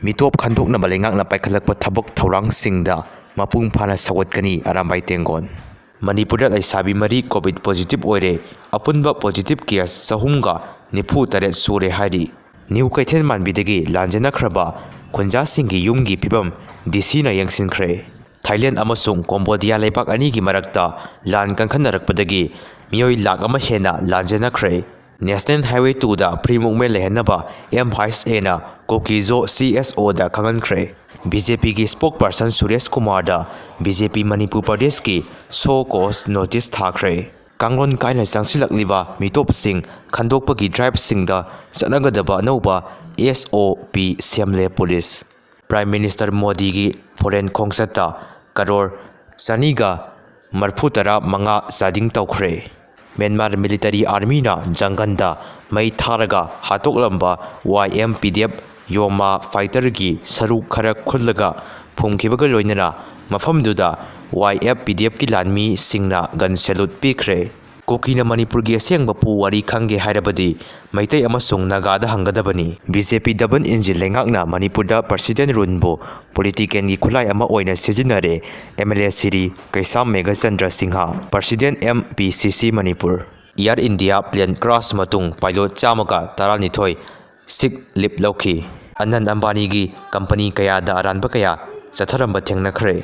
Mitop khandoknaba leingakna paikhalakpa thabak thorangsinda mapung phana sawatkani arambai tengon. Manipurda Leisabi mari COVID positive oire apunba positive case sahumga nifu taret sure hari. New Kaithen manbidagi lanjanakraba khunjasingi yumgi pibam DC na yangsinkhre. Thailand amasung Cambodia leipak ani gi marakta lan kankhannarakpadagi mioi lakh ama hena lanjanakhre. National Highway 2 da primukme lehenaba M5A na Kokizo CSO da khangankre. BJP ki Spokesperson Suresh Kumar da BJP Manipur Pradesh ki show cause notice Thakhre. Kanglon kaina sangsilakliba mitop sing khandokpagi drive singda chanagadaba anauba SOP semle police. Prime Minister Modi gi foreign khongsata karor saniga marfutara manga sading taukhre. Myanmar Military Army na Janganda mai tharaga hatoklamba YMPDF Yoma fighter gi saruk khara khullaga phumkhibaga loinana mafamduda YFPDF ki lanmi singna gun salute pikre. Kokina Manipur gi asengba pu wari khange hairabadi maitai amasung nagada hangadabani. BJP daban injil lengakna Manipurda president runbo politician gi khulai ama oina sijinare MLA Siri Kaisam Megachandra Singha president MPCC Manipur. Air India plane crash matung pilot chamaga taranithoi sick lip lauki. Anand Ambani gi company kaya da aranba kaya chatharamba thengnakhre.